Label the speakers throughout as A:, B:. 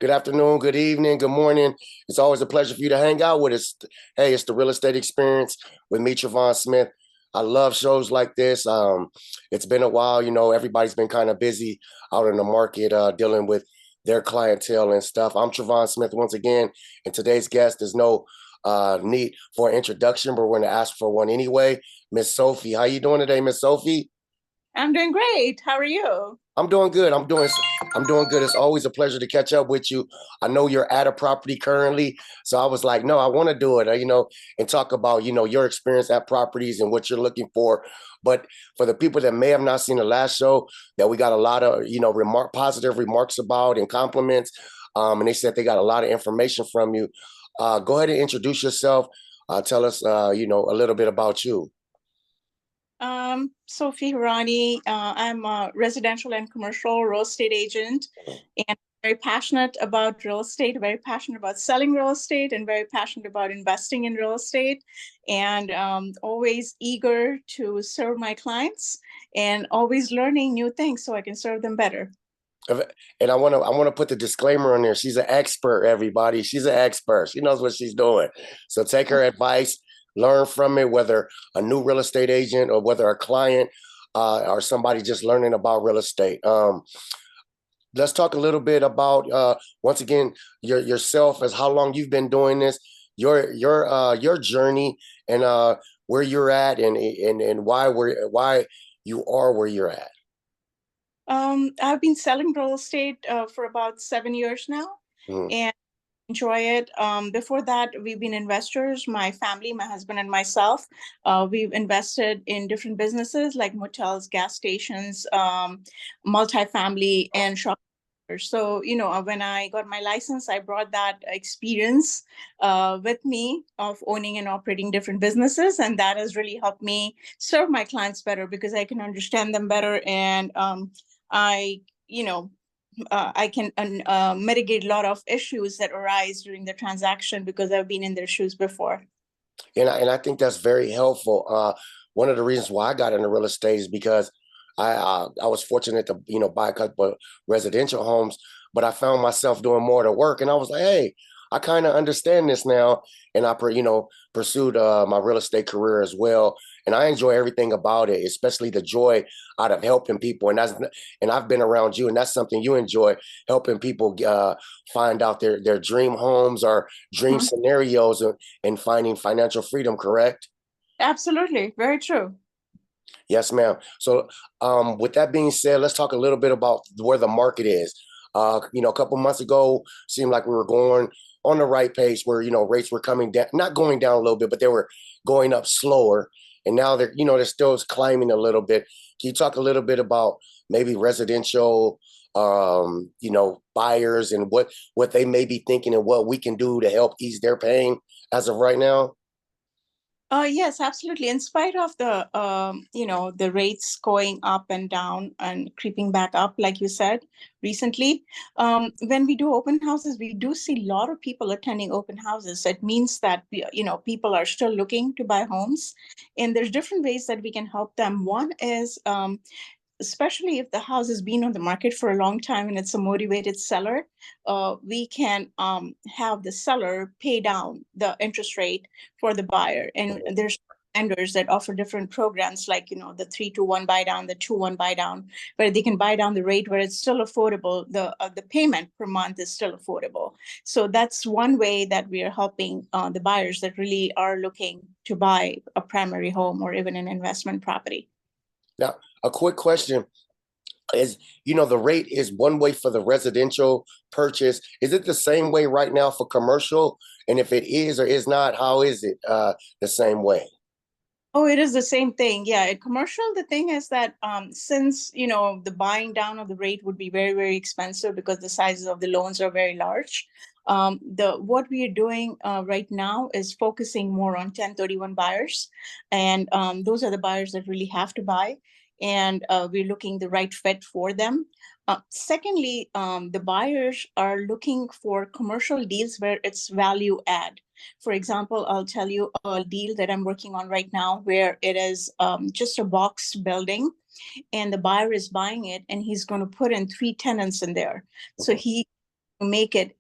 A: Good afternoon, good evening, good morning. It's always a pleasure for you to hang out with us. Hey, it's the Real Estate Experience with me, Travon Smith. I love shows like this. It's been a while, everybody's been kind of busy out in the market dealing with their clientele and stuff. I'm Travon Smith once again, and today's guest is no need for an introduction, but we're going to ask for one anyway. Miss Sofi, how you doing today, Miss Sofi?
B: I'm doing great. How are you?
A: I'm doing good. I'm doing good. It's always a pleasure to catch up with you. I know you're at a property currently, so I was like, no, I want to do it, and talk about, your experience at properties and what you're looking for. But for the people that may have not seen the last show, that we got a lot of, positive remarks about and compliments, and they said they got a lot of information from you. Go ahead and introduce yourself. Tell us, a little bit about you.
B: Sofi Hirani. I'm a residential and commercial real estate agent and very passionate about real estate, very passionate about selling real estate, and very passionate about investing in real estate, and always eager to serve my clients and always learning new things so I can serve them better.
A: And I want to put the disclaimer on there. She's an expert, everybody. She's an expert. She knows what she's doing. So take her advice, learn from it, whether a new real estate agent or whether a client or somebody just learning about real estate. Let's talk a little bit about once again yourself, as how long you've been doing this, your journey, and where you're at, and why you are where you're at.
B: I've been selling real estate for about 7 years now
A: Mhm.
B: and enjoy it. Before that, we've been investors, my family, my husband, and myself. We've invested in different businesses like motels, gas stations, multifamily, and shopping centers. So, when I got my license, I brought that experience with me of owning and operating different businesses. And that has really helped me serve my clients better because I can understand them better. And I, you know, I can mitigate a lot of issues that arise during the transaction because I've been in their shoes before.
A: And I think that's very helpful. One of the reasons why I got into real estate is because I was fortunate to buy a couple of residential homes, but I found myself doing more of the work, and I was like, hey, I kind of understand this now, and pursued my real estate career as well, and I enjoy everything about it, especially the joy out of helping people, and I've been around you, and that's something you enjoy, helping people find out their dream homes or dream
B: Mhm.
A: scenarios, and finding financial freedom. Correct?
B: Absolutely, very true.
A: Yes, ma'am. So, with that being said, let's talk a little bit about where the market is. A couple months ago, seemed like we were going on the right pace where, rates were coming down, not going down a little bit, but they were going up slower. And now they're still climbing a little bit. Can you talk a little bit about maybe residential, buyers and what they may be thinking and what we can do to help ease their pain as of right now?
B: Yes, absolutely. In spite of the rates going up and down and creeping back up, like you said recently, when we do open houses, we do see a lot of people attending open houses. It means that people are still looking to buy homes, and there's different ways that we can help them. One is especially if the house has been on the market for a long time and it's a motivated seller, we can have the seller pay down the interest rate for the buyer. And there's lenders that offer different programs like, the 3-1 buy down, the 2-1 buy down, where they can buy down the rate where it's still affordable. The payment per month is still affordable. So that's one way that we are helping the buyers that really are looking to buy a primary home or even an investment property.
A: Now, a quick question is, the rate is one way for the residential purchase. Is it the same way right now for commercial? And if it is or is not, how is it the same way?
B: Oh, it is the same thing. Yeah, in commercial, the thing is that since the buying down of the rate would be very, very expensive because the sizes of the loans are very large. The what we are doing right now is focusing more on 1031 buyers, and those are the buyers that really have to buy, and we're looking the right fit for them. Secondly, the buyers are looking for commercial deals where it's value add. For example, I'll tell you a deal that I'm working on right now where it is just a box building and the buyer is buying it and he's going to put in three tenants in there. So
A: Mhm.
B: he make it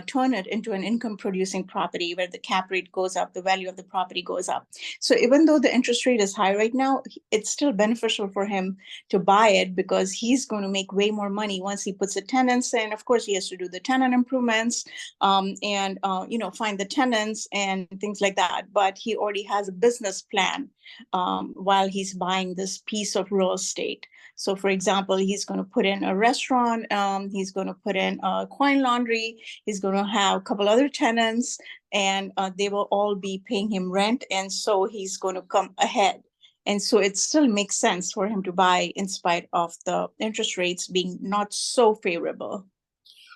B: turn it into an income producing property where the cap rate goes up, the value of the property goes up. So even though the interest rate is high right now, it's still beneficial for him to buy it because he's going to make way more money once he puts the tenants in. Of course, he has to do the tenant improvements and find the tenants and things like that. But he already has a business plan while he's buying this piece of real estate. So, for example, he's going to put in a restaurant, he's going to put in a coin laundry, he's going to have a couple other tenants, and they will all be paying him rent. And so he's going to come ahead. And so it still makes sense for him to buy in spite of the interest rates being not so favorable.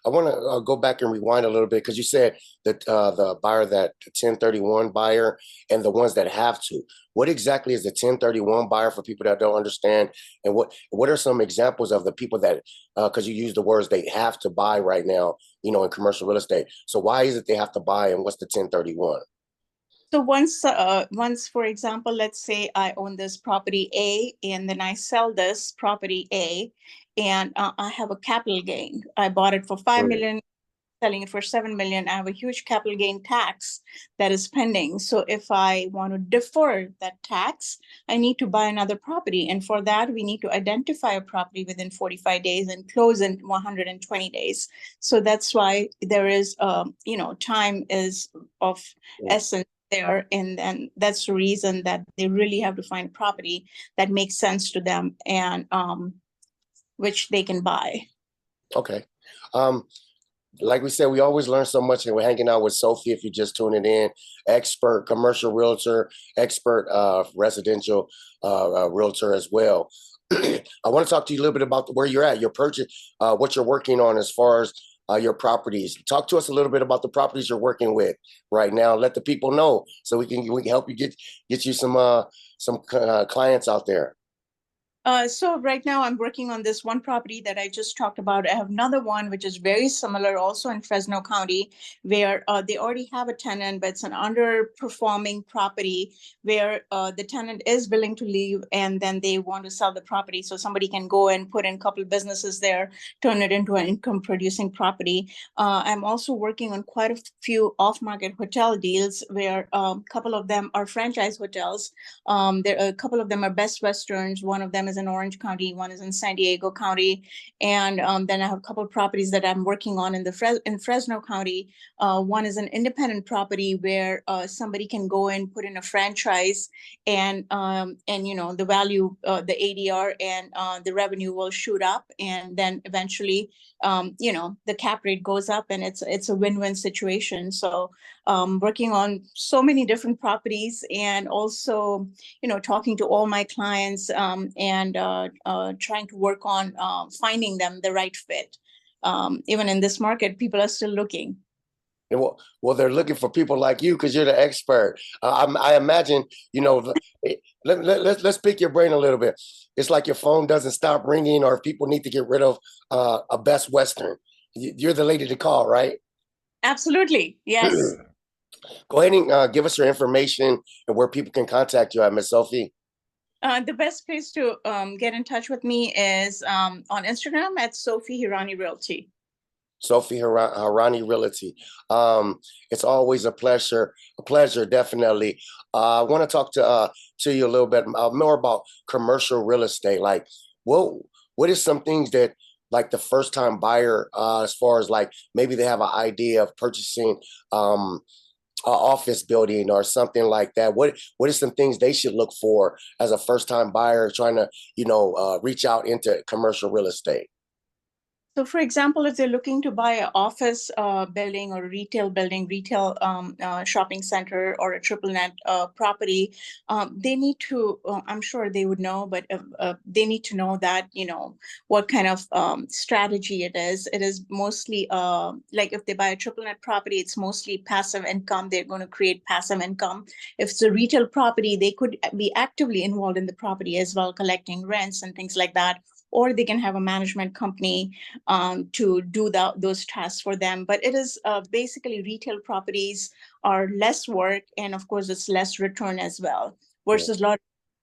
A: I want to go back and rewind a little bit because you said that the buyer, that 1031 buyer, and the ones that have to. What exactly is the 1031 buyer for people that don't understand? And what are some examples of the people that, because you use the words they have to buy right now, in commercial real estate. So why is it they have to buy, and what's the 1031?
B: So once, for example, let's say I own this property A, and then I sell this property A, and I have a capital gain. I bought it for 5 million, selling it for 7 million. I have a huge capital gain tax that is pending. So if I want to defer that tax, I need to buy another property, and for that we need to identify a property within 45 days and close in 120 days. So that's why there is, time is of essence there, and then that's the reason that they really have to find a property that makes sense to them and which they can buy.
A: Okay. Like we said, we always learn so much, and we're hanging out with Sofi. If you're just tuning in, expert commercial realtor, expert residential realtor as well. I want to talk to you a little bit about where you're at, your purchase, what you're working on as far as your properties. Talk to us a little bit about the properties you're working with right now. Let the people know so we can help you get you some clients out there.
B: So right now I'm working on this one property that I just talked about. I have another one which is very similar, also in Fresno County, where they already have a tenant, but it's an underperforming property where the tenant is willing to leave, and then they want to sell the property so somebody can go and put in a couple of businesses there, turn it into an income producing property. I'm also working on quite a few off-market hotel deals where a couple of them are franchise hotels. There a couple of them are Best Westerns. One of them is in Orange County, one is in San Diego County, and then I have a couple of properties that I'm working on in Fresno County. One is an independent property where somebody can go and put in a franchise, and the value, the ADR and the revenue will shoot up, and then eventually the cap rate goes up, and it's a win-win situation. So working on so many different properties, and also talking to all my clients, and trying to work on finding them the right fit. Even in this market, people are still looking.
A: And they're looking for people like you because you're the expert. I imagine, let's pick your brain a little bit. It's like your phone doesn't stop ringing, or if people need to get rid of a Best Western, you're the lady to call, right?
B: Absolutely. Yes.
A: Go ahead and give us your information and where people can contact you at, Miss Sofi.
B: The best place to get in touch with me is on Instagram at Sofi Hirani Realty.
A: Sofi Hirani Realty. It's always a pleasure, definitely. I want to talk to you a little bit more about commercial real estate. Like, what is some things that, like, the first time buyer, as far as like maybe they have an idea of purchasing an office building or something like that. What is some things they should look for as a first time buyer trying to reach out into commercial real estate?
B: So, for example, if they're looking to buy an office building or a retail building, retail shopping center, or a triple net property, they need to, I'm sure they would know, but they need to know that, what kind of strategy it is. It is mostly like if they buy a triple net property, it's mostly passive income. They're going to create passive income. If it's a retail property, they could be actively involved in the property as well, collecting rents and things like that. Or they can have a management company to do those tasks for them. But it is basically retail properties are less work, and of course it's less return as well, versus a lot of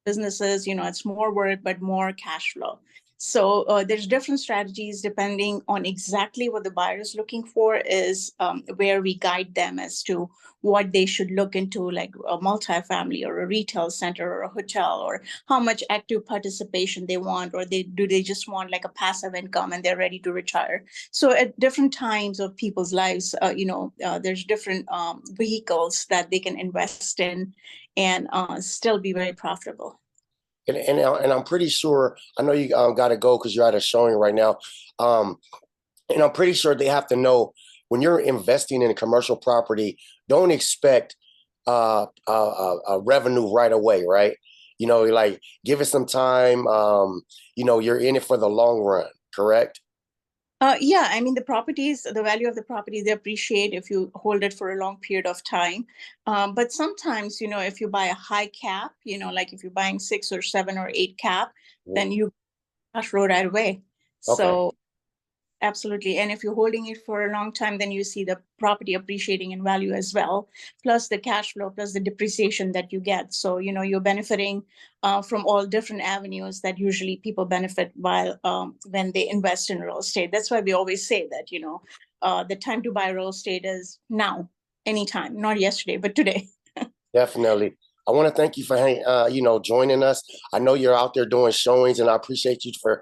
B: businesses, it's more work but more cash flow. So there's different strategies depending on exactly what the buyer is looking for is where we guide them as to what they should look into, like a multifamily or a retail center or a hotel, or how much active participation they want, or they just want like a passive income and they're ready to retire. So at different times of people's lives, there's different vehicles that they can invest in and still be very profitable.
A: And I'm pretty sure, I know you got to go because you're at a showing right now. Um, and I'm pretty sure they have to know when you're investing in a commercial property, don't expect revenue right away, right? Like give it some time. You're in it for the long run, correct?
B: Yeah, I mean, the value of the property, they appreciate if you hold it for a long period of time. But sometimes, if you buy a high cap, like if you're buying 6 or 7 or 8 cap,
A: Mhm.
B: then you cash flow right away.
A: Okay.
B: So absolutely. And if you're holding it for a long time, then you see the property appreciating in value as well, plus the cash flow, plus the depreciation that you get. So, you're benefiting from all different avenues that usually people benefit while when they invest in real estate. That's why we always say that, the time to buy real estate is now, anytime, not yesterday, but today.
A: Definitely. I want to thank you for joining us. I know you're out there doing showings, and I appreciate you for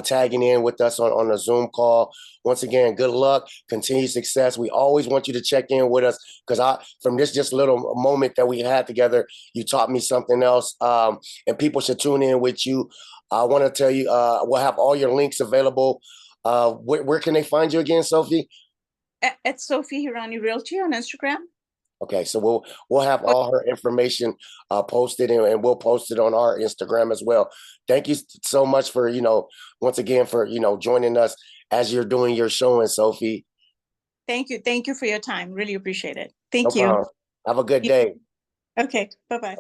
A: tagging in with us on a Zoom call. Once again, good luck, continued success. We always want you to check in with us because from this just little moment that we had together, you taught me something else. And people should tune in with you. I want to tell you, we'll have all your links available. Where can they find you again, Sofi?
B: At Sofi Hirani Realty on Instagram.
A: Okay, so we'll have all her information posted, and we'll post it on our Instagram as well. Thank you so much for once again for joining us as you're doing your showing, Sofi.
B: Thank you. Thank you for your time. Really appreciate it.
A: No
B: Thank you.
A: problem. Have a good day.
B: Okay. Bye bye.